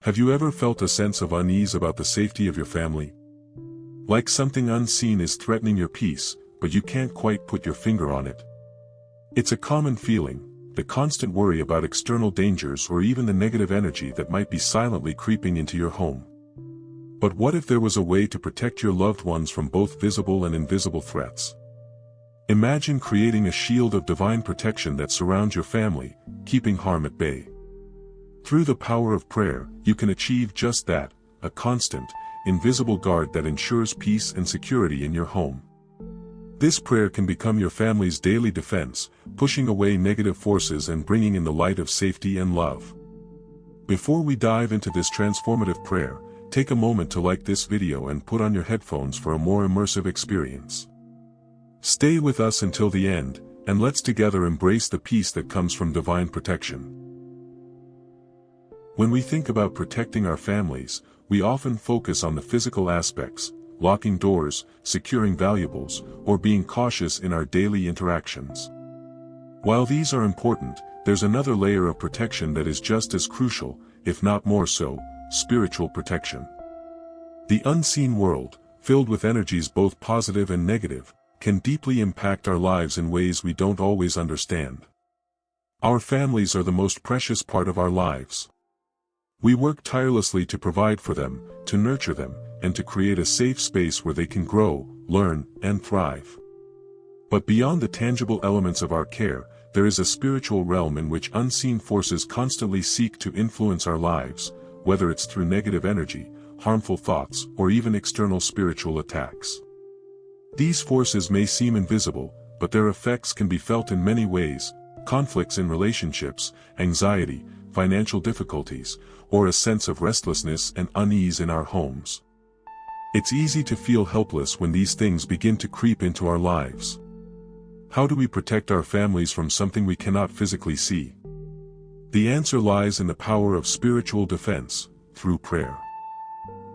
Have you ever felt a sense of unease about the safety of your family? Like something unseen is threatening your peace, but you can't quite put your finger on it. It's a common feeling, the constant worry about external dangers or even the negative energy that might be silently creeping into your home. But what if there was a way to protect your loved ones from both visible and invisible threats? Imagine creating a shield of divine protection that surrounds your family, keeping harm at bay. Through the power of prayer, you can achieve just that, a constant, invisible guard that ensures peace and security in your home. This prayer can become your family's daily defense, pushing away negative forces and bringing in the light of safety and love. Before we dive into this transformative prayer, take a moment to like this video and put on your headphones for a more immersive experience. Stay with us until the end, and let's together embrace the peace that comes from divine protection. When we think about protecting our families, we often focus on the physical aspects, locking doors, securing valuables, or being cautious in our daily interactions. While these are important, there's another layer of protection that is just as crucial, if not more so: spiritual protection. The unseen world, filled with energies both positive and negative, can deeply impact our lives in ways we don't always understand. Our families are the most precious part of our lives. We work tirelessly to provide for them, to nurture them, and to create a safe space where they can grow, learn, and thrive. But beyond the tangible elements of our care, there is a spiritual realm in which unseen forces constantly seek to influence our lives, whether it's through negative energy, harmful thoughts, or even external spiritual attacks. These forces may seem invisible, but their effects can be felt in many ways: conflicts in relationships, anxiety, financial difficulties, or a sense of restlessness and unease in our homes. It's easy to feel helpless when these things begin to creep into our lives. How do we protect our families from something we cannot physically see? The answer lies in the power of spiritual defense, through prayer.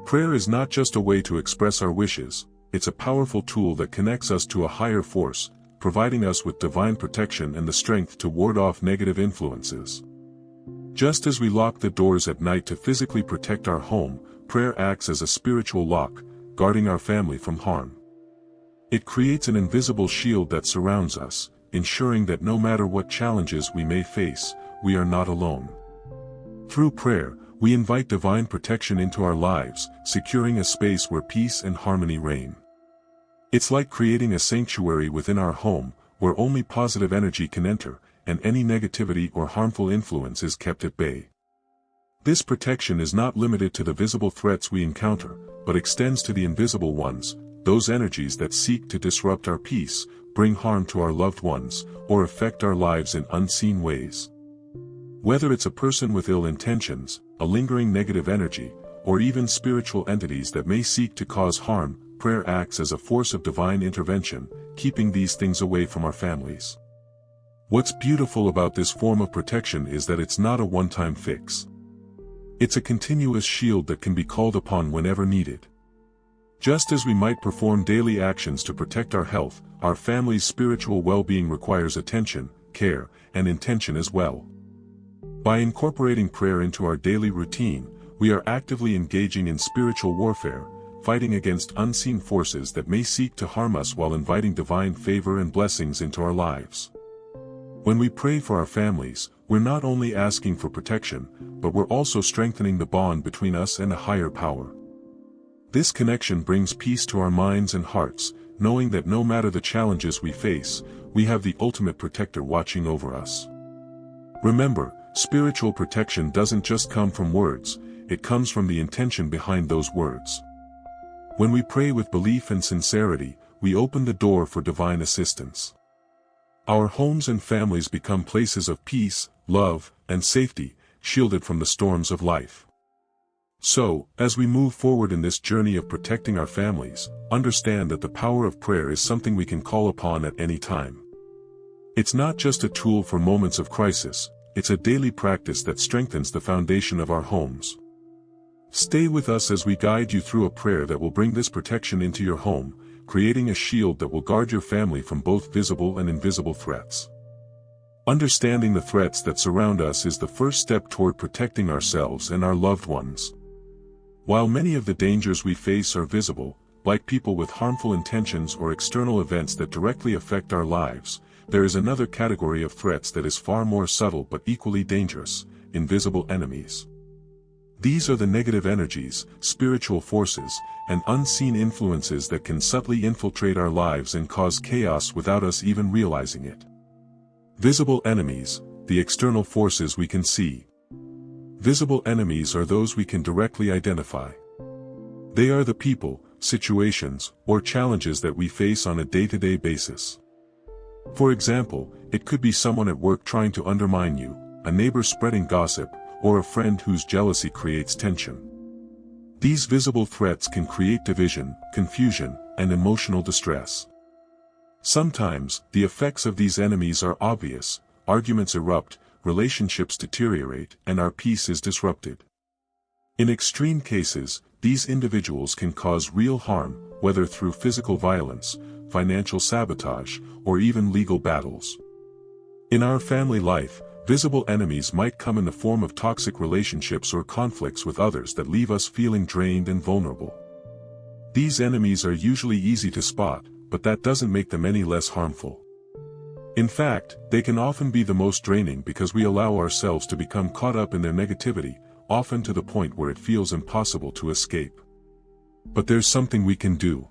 Prayer is not just a way to express our wishes, it's a powerful tool that connects us to a higher force, providing us with divine protection and the strength to ward off negative influences. Just as we lock the doors at night to physically protect our home, prayer acts as a spiritual lock, guarding our family from harm. It creates an invisible shield that surrounds us, ensuring that no matter what challenges we may face, we are not alone. Through prayer, we invite divine protection into our lives, securing a space where peace and harmony reign. It's like creating a sanctuary within our home, where only positive energy can enter, and any negativity or harmful influence is kept at bay. This protection is not limited to the visible threats we encounter, but extends to the invisible ones, those energies that seek to disrupt our peace, bring harm to our loved ones, or affect our lives in unseen ways. Whether it's a person with ill intentions, a lingering negative energy, or even spiritual entities that may seek to cause harm, prayer acts as a force of divine intervention, keeping these things away from our families. What's beautiful about this form of protection is that it's not a one-time fix. It's a continuous shield that can be called upon whenever needed. Just as we might perform daily actions to protect our health, our family's spiritual well-being requires attention, care, and intention as well. By incorporating prayer into our daily routine, we are actively engaging in spiritual warfare, fighting against unseen forces that may seek to harm us while inviting divine favor and blessings into our lives. When we pray for our families, we're not only asking for protection, but we're also strengthening the bond between us and a higher power. This connection brings peace to our minds and hearts, knowing that no matter the challenges we face, we have the ultimate protector watching over us. Remember, spiritual protection doesn't just come from words, it comes from the intention behind those words. When we pray with belief and sincerity, we open the door for divine assistance. Our homes and families become places of peace, love, and safety, shielded from the storms of life. So, as we move forward in this journey of protecting our families, understand that the power of prayer is something we can call upon at any time. It's not just a tool for moments of crisis, it's a daily practice that strengthens the foundation of our homes. Stay with us as we guide you through a prayer that will bring this protection into your home, creating a shield that will guard your family from both visible and invisible threats. Understanding the threats that surround us is the first step toward protecting ourselves and our loved ones. While many of the dangers we face are visible, like people with harmful intentions or external events that directly affect our lives, there is another category of threats that is far more subtle but equally dangerous: invisible enemies. These are the negative energies, spiritual forces, and unseen influences that can subtly infiltrate our lives and cause chaos without us even realizing it. Visible enemies, the external forces we can see. Visible enemies are those we can directly identify. They are the people, situations, or challenges that we face on a day-to-day basis. For example, it could be someone at work trying to undermine you, a neighbor spreading gossip, or a friend whose jealousy creates tension. These visible threats can create division, confusion, and emotional distress. Sometimes, the effects of these enemies are obvious: arguments erupt, relationships deteriorate, and our peace is disrupted. In extreme cases, these individuals can cause real harm, whether through physical violence, financial sabotage, or even legal battles. In our family life, visible enemies might come in the form of toxic relationships or conflicts with others that leave us feeling drained and vulnerable. These enemies are usually easy to spot, but that doesn't make them any less harmful. In fact, they can often be the most draining because we allow ourselves to become caught up in their negativity, often to the point where it feels impossible to escape. But there's something we can do.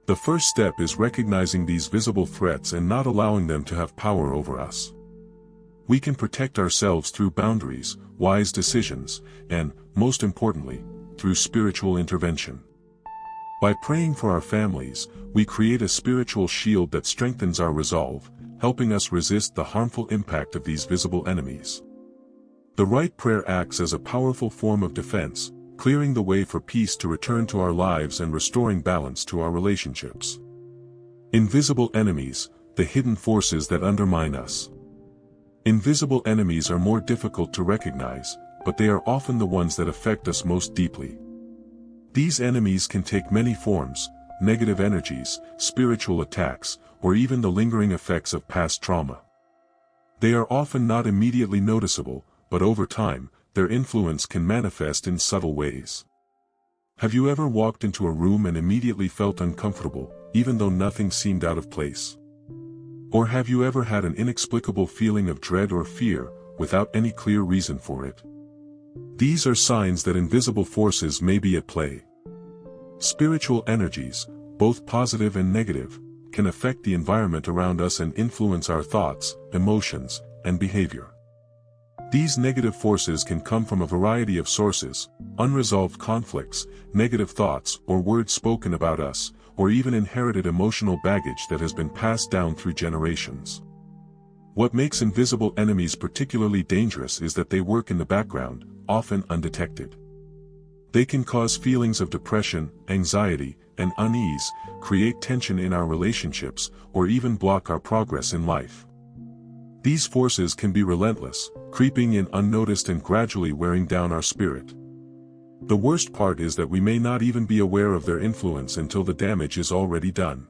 The first step is recognizing these visible threats and not allowing them to have power over us. We can protect ourselves through boundaries, wise decisions, and, most importantly, through spiritual intervention. By praying for our families, we create a spiritual shield that strengthens our resolve, helping us resist the harmful impact of these visible enemies. The right prayer acts as a powerful form of defense, clearing the way for peace to return to our lives and restoring balance to our relationships. Invisible enemies, the hidden forces that undermine us. Invisible enemies are more difficult to recognize, but they are often the ones that affect us most deeply. These enemies can take many forms: negative energies, spiritual attacks, or even the lingering effects of past trauma. They are often not immediately noticeable, but over time, their influence can manifest in subtle ways. Have you ever walked into a room and immediately felt uncomfortable, even though nothing seemed out of place? Or have you ever had an inexplicable feeling of dread or fear, without any clear reason for it? These are signs that invisible forces may be at play. Spiritual energies, both positive and negative, can affect the environment around us and influence our thoughts, emotions, and behavior. These negative forces can come from a variety of sources: unresolved conflicts, negative thoughts or words spoken about us, or even inherited emotional baggage that has been passed down through generations. What makes invisible enemies particularly dangerous is that they work in the background, often undetected. They can cause feelings of depression, anxiety, and unease, create tension in our relationships, or even block our progress in life. These forces can be relentless, creeping in unnoticed and gradually wearing down our spirit. The worst part is that we may not even be aware of their influence until the damage is already done.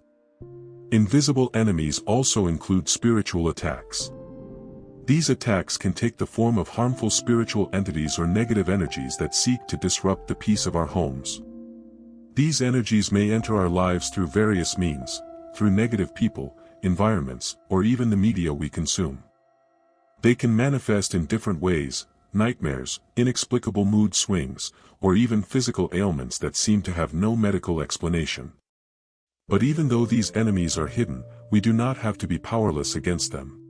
Invisible enemies also include spiritual attacks. These attacks can take the form of harmful spiritual entities or negative energies that seek to disrupt the peace of our homes. These energies may enter our lives through various means: through negative people, environments, or even the media we consume. They can manifest in different ways: nightmares, inexplicable mood swings, or even physical ailments that seem to have no medical explanation. But even though these enemies are hidden, we do not have to be powerless against them.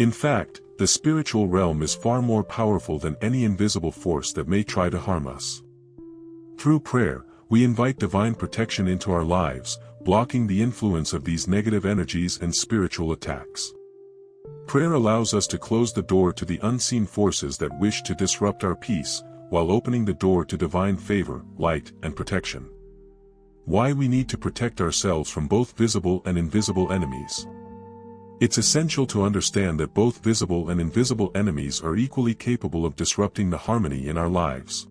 In fact, the spiritual realm is far more powerful than any invisible force that may try to harm us. Through prayer, we invite divine protection into our lives, blocking the influence of these negative energies and spiritual attacks. Prayer allows us to close the door to the unseen forces that wish to disrupt our peace, while opening the door to divine favor, light, and protection. Why we need to protect ourselves from both visible and invisible enemies. It's essential to understand that both visible and invisible enemies are equally capable of disrupting the harmony in our lives.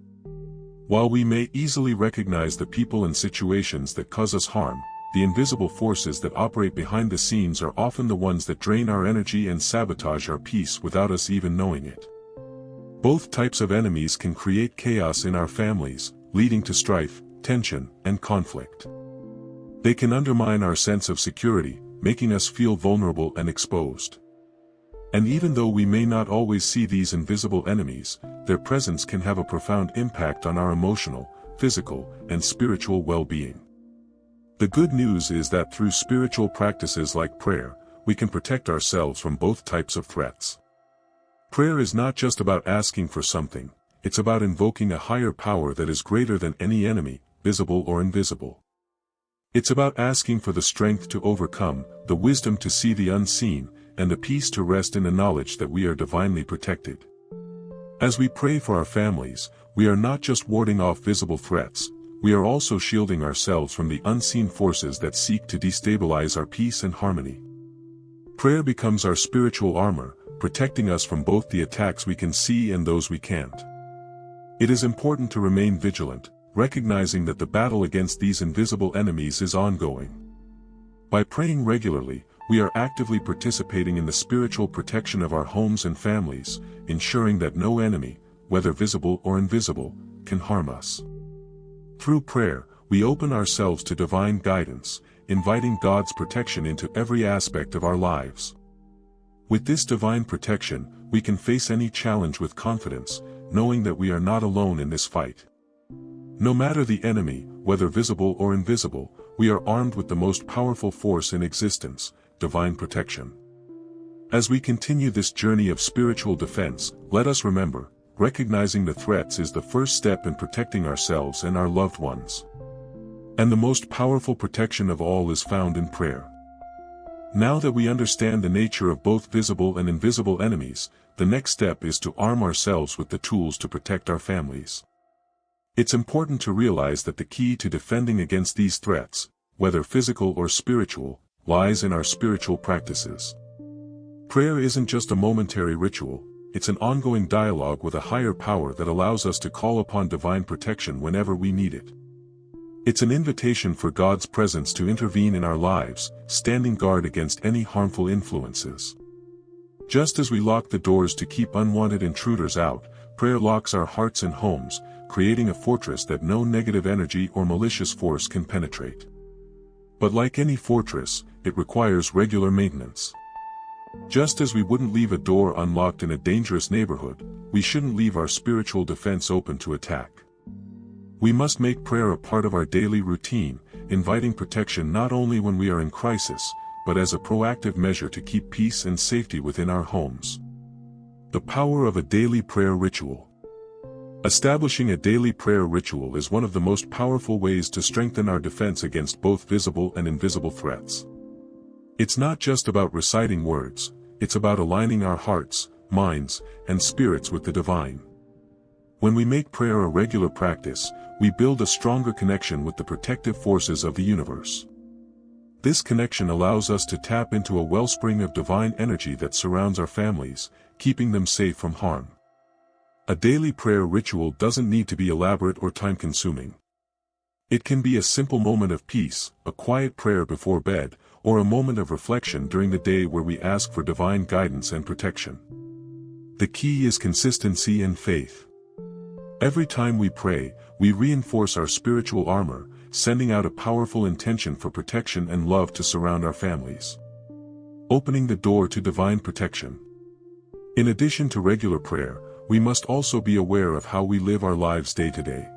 While we may easily recognize the people and situations that cause us harm, the invisible forces that operate behind the scenes are often the ones that drain our energy and sabotage our peace without us even knowing it. Both types of enemies can create chaos in our families, leading to strife, tension, and conflict. They can undermine our sense of security, making us feel vulnerable and exposed. And even though we may not always see these invisible enemies, their presence can have a profound impact on our emotional, physical, and spiritual well-being. The good news is that through spiritual practices like prayer, we can protect ourselves from both types of threats. Prayer is not just about asking for something, it's about invoking a higher power that is greater than any enemy, visible or invisible. It's about asking for the strength to overcome, the wisdom to see the unseen, and the peace to rest in the knowledge that we are divinely protected. As we pray for our families, we are not just warding off visible threats, we are also shielding ourselves from the unseen forces that seek to destabilize our peace and harmony. Prayer becomes our spiritual armor, protecting us from both the attacks we can see and those we can't. It is important to remain vigilant, recognizing that the battle against these invisible enemies is ongoing. By praying regularly, we are actively participating in the spiritual protection of our homes and families, ensuring that no enemy, whether visible or invisible, can harm us. Through prayer, we open ourselves to divine guidance, inviting God's protection into every aspect of our lives. With this divine protection, we can face any challenge with confidence, knowing that we are not alone in this fight. No matter the enemy, whether visible or invisible, we are armed with the most powerful force in existence, divine protection. As we continue this journey of spiritual defense, let us remember, recognizing the threats is the first step in protecting ourselves and our loved ones. And the most powerful protection of all is found in prayer. Now that we understand the nature of both visible and invisible enemies, the next step is to arm ourselves with the tools to protect our families. It's important to realize that the key to defending against these threats, whether physical or spiritual, lies in our spiritual practices. Prayer isn't just a momentary ritual, it's an ongoing dialogue with a higher power that allows us to call upon divine protection whenever we need it. It's an invitation for God's presence to intervene in our lives, standing guard against any harmful influences. Just as we lock the doors to keep unwanted intruders out, prayer locks our hearts and homes, creating a fortress that no negative energy or malicious force can penetrate. But like any fortress, it requires regular maintenance. Just as we wouldn't leave a door unlocked in a dangerous neighborhood, we shouldn't leave our spiritual defense open to attack. We must make prayer a part of our daily routine, inviting protection not only when we are in crisis, but as a proactive measure to keep peace and safety within our homes. The power of a daily prayer ritual. Establishing a daily prayer ritual is one of the most powerful ways to strengthen our defense against both visible and invisible threats. It's not just about reciting words, it's about aligning our hearts, minds, and spirits with the divine. When we make prayer a regular practice, we build a stronger connection with the protective forces of the universe. This connection allows us to tap into a wellspring of divine energy that surrounds our families, keeping them safe from harm. A daily prayer ritual doesn't need to be elaborate or time-consuming. It can be a simple moment of peace, a quiet prayer before bed, or a moment of reflection during the day where we ask for divine guidance and protection. The key is consistency and faith. Every time we pray, we reinforce our spiritual armor, sending out a powerful intention for protection and love to surround our families. Opening the door to divine protection. In addition to regular prayer, we must also be aware of how we live our lives day to day.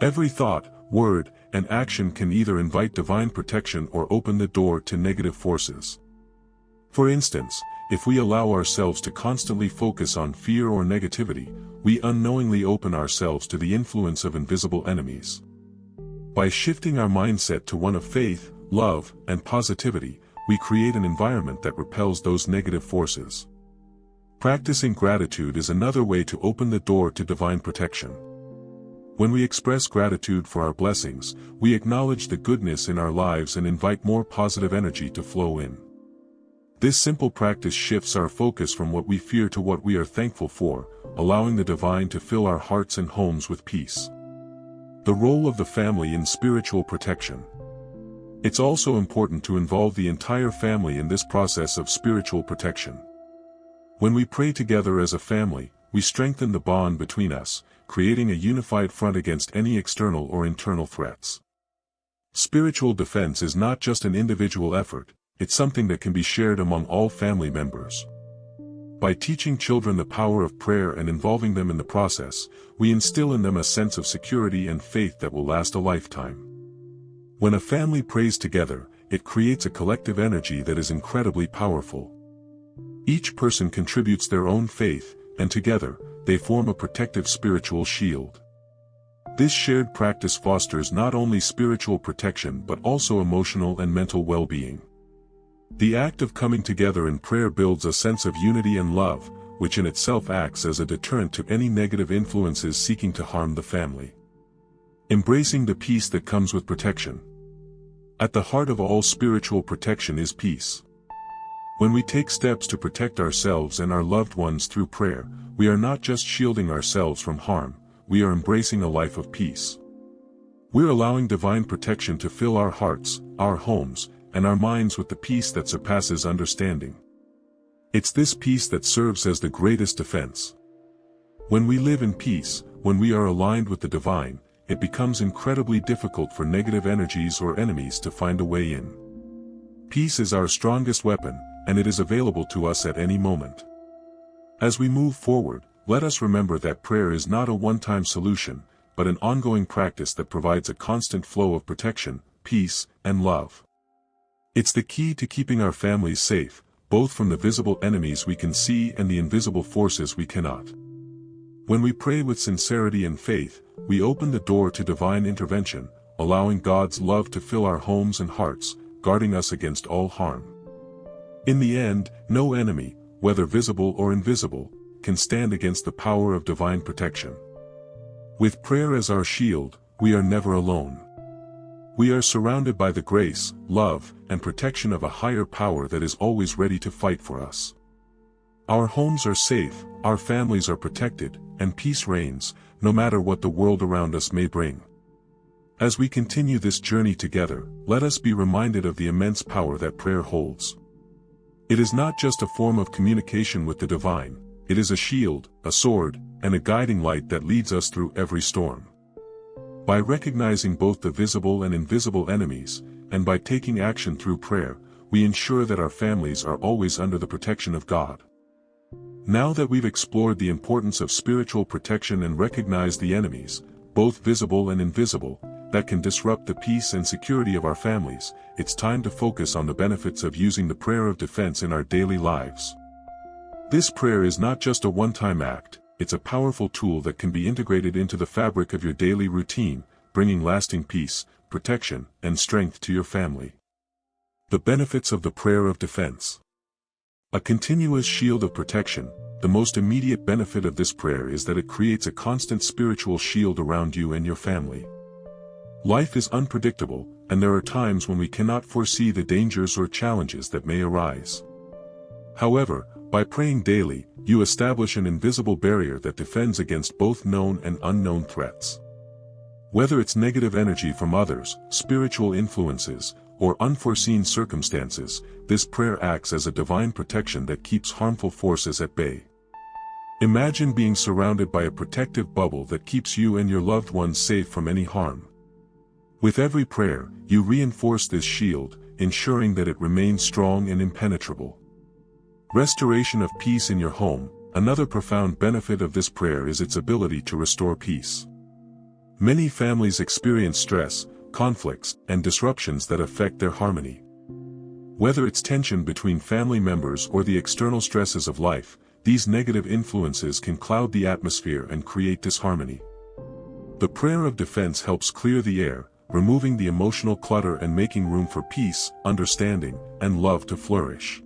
Every thought, word, and action can either invite divine protection or open the door to negative forces. For instance, if we allow ourselves to constantly focus on fear or negativity, we unknowingly open ourselves to the influence of invisible enemies. By shifting our mindset to one of faith, love, and positivity, we create an environment that repels those negative forces. Practicing gratitude is another way to open the door to divine protection. When we express gratitude for our blessings, we acknowledge the goodness in our lives and invite more positive energy to flow in. This simple practice shifts our focus from what we fear to what we are thankful for, allowing the divine to fill our hearts and homes with peace. The role of the family in spiritual protection. It's also important to involve the entire family in this process of spiritual protection. When we pray together as a family, we strengthen the bond between us, creating a unified front against any external or internal threats. Spiritual defense is not just an individual effort, it's something that can be shared among all family members. By teaching children the power of prayer and involving them in the process, we instill in them a sense of security and faith that will last a lifetime. When a family prays together, it creates a collective energy that is incredibly powerful. Each person contributes their own faith, and together, they form a protective spiritual shield. This shared practice fosters not only spiritual protection but also emotional and mental well-being. The act of coming together in prayer builds a sense of unity and love, which in itself acts as a deterrent to any negative influences seeking to harm the family. Embracing the peace that comes with protection. At the heart of all spiritual protection is peace. When we take steps to protect ourselves and our loved ones through prayer, we are not just shielding ourselves from harm, we are embracing a life of peace. We're allowing divine protection to fill our hearts, our homes, and our minds with the peace that surpasses understanding. It's this peace that serves as the greatest defense. When we live in peace, when we are aligned with the divine, it becomes incredibly difficult for negative energies or enemies to find a way in. Peace is our strongest weapon, and it is available to us at any moment. As we move forward, let us remember that prayer is not a one-time solution, but an ongoing practice that provides a constant flow of protection, peace, and love. It's the key to keeping our families safe, both from the visible enemies we can see and the invisible forces we cannot. When we pray with sincerity and faith, we open the door to divine intervention, allowing God's love to fill our homes and hearts, guarding us against all harm. In the end, no enemy, whether visible or invisible, can stand against the power of divine protection. With prayer as our shield, we are never alone. We are surrounded by the grace, love, and protection of a higher power that is always ready to fight for us. Our homes are safe, our families are protected, and peace reigns, no matter what the world around us may bring. As we continue this journey together, let us be reminded of the immense power that prayer holds. It is not just a form of communication with the divine, it is a shield, a sword, and a guiding light that leads us through every storm. By recognizing both the visible and invisible enemies, and by taking action through prayer, we ensure that our families are always under the protection of God. Now that we've explored the importance of spiritual protection and recognized the enemies, both visible and invisible, that can disrupt the peace and security of our families, it's time to focus on the benefits of using the prayer of defense in our daily lives. This prayer is not just a one-time act, it's a powerful tool that can be integrated into the fabric of your daily routine, bringing lasting peace, protection, and strength to your family. The benefits of the prayer of defense. A continuous shield of protection. The most immediate benefit of this prayer is that it creates a constant spiritual shield around you and your family. Life is unpredictable, and there are times when we cannot foresee the dangers or challenges that may arise. However, by praying daily, you establish an invisible barrier that defends against both known and unknown threats. Whether it's negative energy from others, spiritual influences, or unforeseen circumstances, this prayer acts as a divine protection that keeps harmful forces at bay. Imagine being surrounded by a protective bubble that keeps you and your loved ones safe from any harm. With every prayer, you reinforce this shield, ensuring that it remains strong and impenetrable. Restoration of peace in your home. Another profound benefit of this prayer is its ability to restore peace. Many families experience stress, conflicts, and disruptions that affect their harmony. Whether it's tension between family members or the external stresses of life, these negative influences can cloud the atmosphere and create disharmony. The prayer of defense helps clear the air, removing the emotional clutter and making room for peace, understanding, and love to flourish.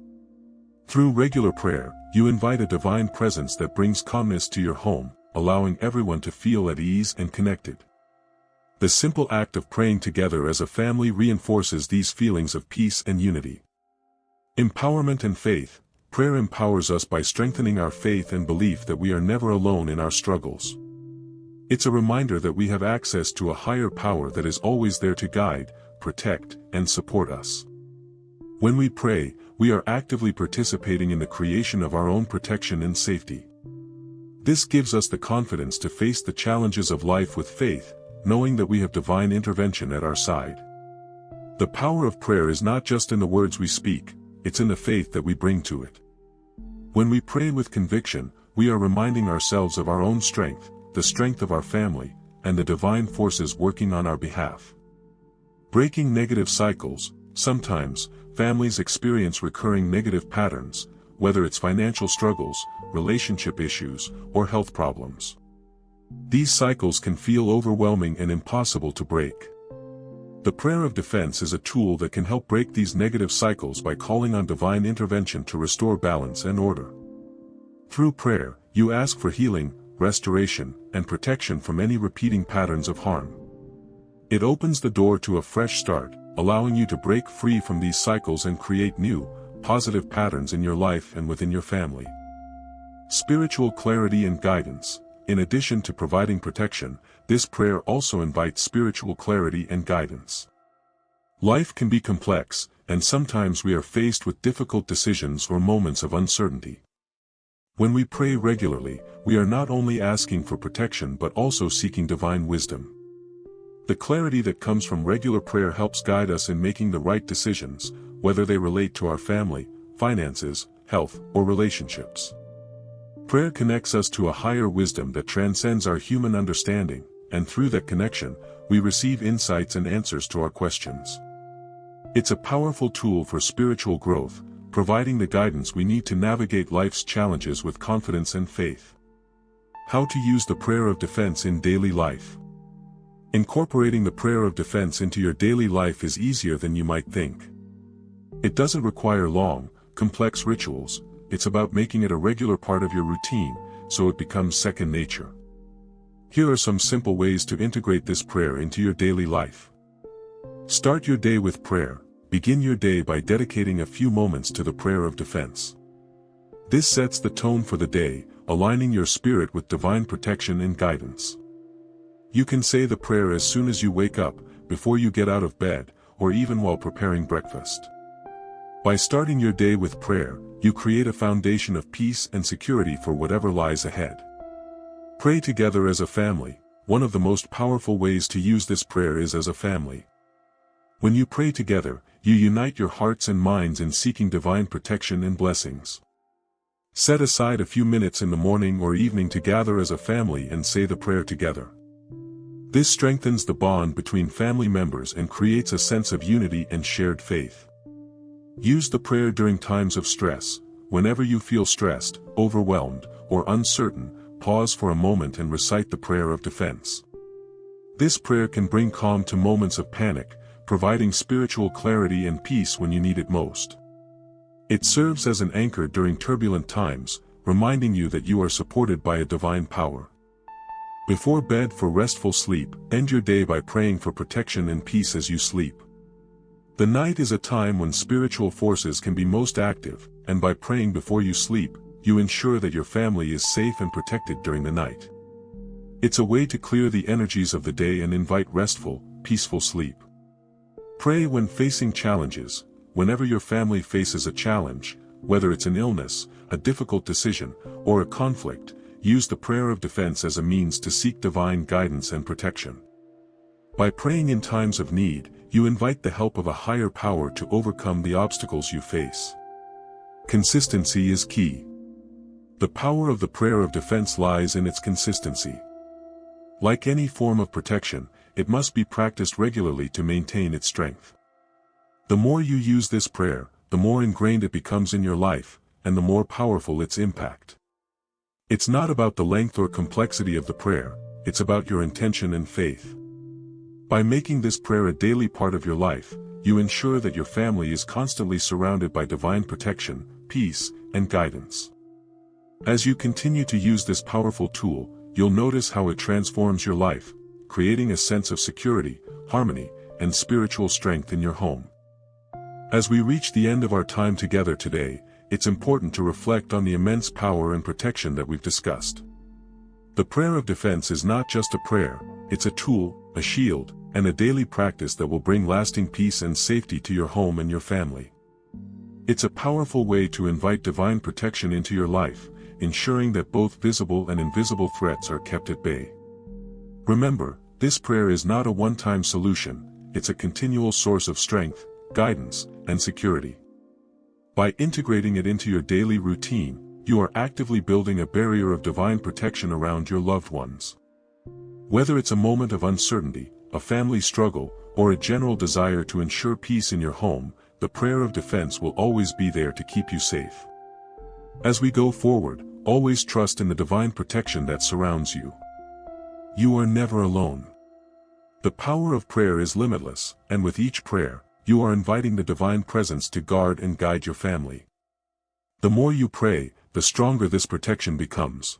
Through regular prayer, you invite a divine presence that brings calmness to your home, allowing everyone to feel at ease and connected. The simple act of praying together as a family reinforces these feelings of peace and unity. Empowerment and faith. Prayer empowers us by strengthening our faith and belief that we are never alone in our struggles. It's a reminder that we have access to a higher power that is always there to guide, protect, and support us. When we pray, we are actively participating in the creation of our own protection and safety. This gives us the confidence to face the challenges of life with faith, knowing that we have divine intervention at our side. The power of prayer is not just in the words we speak, it's in the faith that we bring to it. When we pray with conviction, we are reminding ourselves of our own strength, the strength of our family, and the divine forces working on our behalf. Breaking negative cycles. Sometimes, families experience recurring negative patterns, whether it's financial struggles, relationship issues, or health problems. These cycles can feel overwhelming and impossible to break. The prayer of defense is a tool that can help break these negative cycles by calling on divine intervention to restore balance and order. Through prayer, you ask for healing, restoration, and protection from any repeating patterns of harm. It opens the door to a fresh start, allowing you to break free from these cycles and create new, positive patterns in your life and within your family. Spiritual clarity and guidance. In addition to providing protection, this prayer also invites spiritual clarity and guidance. Life can be complex, and sometimes we are faced with difficult decisions or moments of uncertainty. When we pray regularly, we are not only asking for protection but also seeking divine wisdom. The clarity that comes from regular prayer helps guide us in making the right decisions, whether they relate to our family, finances, health, or relationships. Prayer connects us to a higher wisdom that transcends our human understanding, and through that connection, we receive insights and answers to our questions. It's a powerful tool for spiritual growth, providing the guidance we need to navigate life's challenges with confidence and faith. How to use the prayer of defense in daily life. Incorporating the prayer of defense into your daily life is easier than you might think. It doesn't require long, complex rituals. It's about making it a regular part of your routine, so it becomes second nature. Here are some simple ways to integrate this prayer into your daily life. Start your day with prayer. Begin your day by dedicating a few moments to the prayer of defense. This sets the tone for the day, aligning your spirit with divine protection and guidance. You can say the prayer as soon as you wake up, before you get out of bed, or even while preparing breakfast. By starting your day with prayer, you create a foundation of peace and security for whatever lies ahead. Pray together as a family. One of the most powerful ways to use this prayer is as a family. When you pray together, you unite your hearts and minds in seeking divine protection and blessings. Set aside a few minutes in the morning or evening to gather as a family and say the prayer together. This strengthens the bond between family members and creates a sense of unity and shared faith. Use the prayer during times of stress. Whenever you feel stressed, overwhelmed, or uncertain, pause for a moment and recite the prayer of defense. This prayer can bring calm to moments of panic, providing spiritual clarity and peace when you need it most. It serves as an anchor during turbulent times, reminding you that you are supported by a divine power. Before bed for restful sleep, end your day by praying for protection and peace as you sleep. The night is a time when spiritual forces can be most active, and by praying before you sleep, you ensure that your family is safe and protected during the night. It's a way to clear the energies of the day and invite restful, peaceful sleep. Pray when facing challenges. Whenever your family faces a challenge, whether it's an illness, a difficult decision, or a conflict, use the prayer of defense as a means to seek divine guidance and protection. By praying in times of need, you invite the help of a higher power to overcome the obstacles you face. Consistency is key. The power of the prayer of defense lies in its consistency. Like any form of protection, it must be practiced regularly to maintain its strength. The more you use this prayer, the more ingrained it becomes in your life, and the more powerful its impact. It's not about the length or complexity of the prayer, it's about your intention and faith. By making this prayer a daily part of your life, you ensure that your family is constantly surrounded by divine protection, peace, and guidance. As you continue to use this powerful tool, you'll notice how it transforms your life, creating a sense of security, harmony, and spiritual strength in your home. As we reach the end of our time together today, it's important to reflect on the immense power and protection that we've discussed. The prayer of defense is not just a prayer, it's a tool, a shield, and a daily practice that will bring lasting peace and safety to your home and your family. It's a powerful way to invite divine protection into your life, ensuring that both visible and invisible threats are kept at bay. Remember, this prayer is not a one-time solution, it's a continual source of strength, guidance, and security. By integrating it into your daily routine, you are actively building a barrier of divine protection around your loved ones. Whether it's a moment of uncertainty, a family struggle, or a general desire to ensure peace in your home, the prayer of defense will always be there to keep you safe. As we go forward, always trust in the divine protection that surrounds you. You are never alone. The power of prayer is limitless, and with each prayer, you are inviting the divine presence to guard and guide your family. The more you pray, the stronger this protection becomes.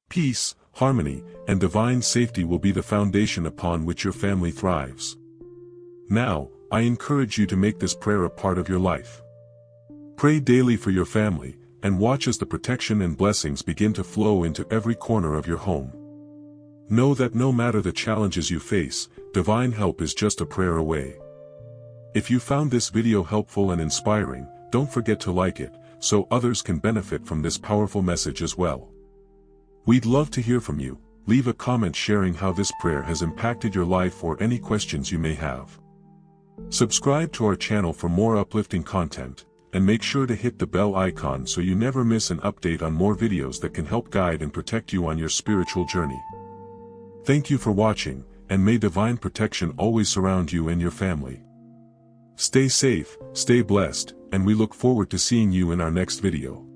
Peace, harmony, and divine safety will be the foundation upon which your family thrives. Now, I encourage you to make this prayer a part of your life. Pray daily for your family, and watch as the protection and blessings begin to flow into every corner of your home. Know that no matter the challenges you face, divine help is just a prayer away. If you found this video helpful and inspiring, don't forget to like it, so others can benefit from this powerful message as well. We'd love to hear from you. Leave a comment sharing how this prayer has impacted your life or any questions you may have. Subscribe to our channel for more uplifting content, and make sure to hit the bell icon so you never miss an update on more videos that can help guide and protect you on your spiritual journey. Thank you for watching, and may divine protection always surround you and your family. Stay safe, stay blessed, and we look forward to seeing you in our next video.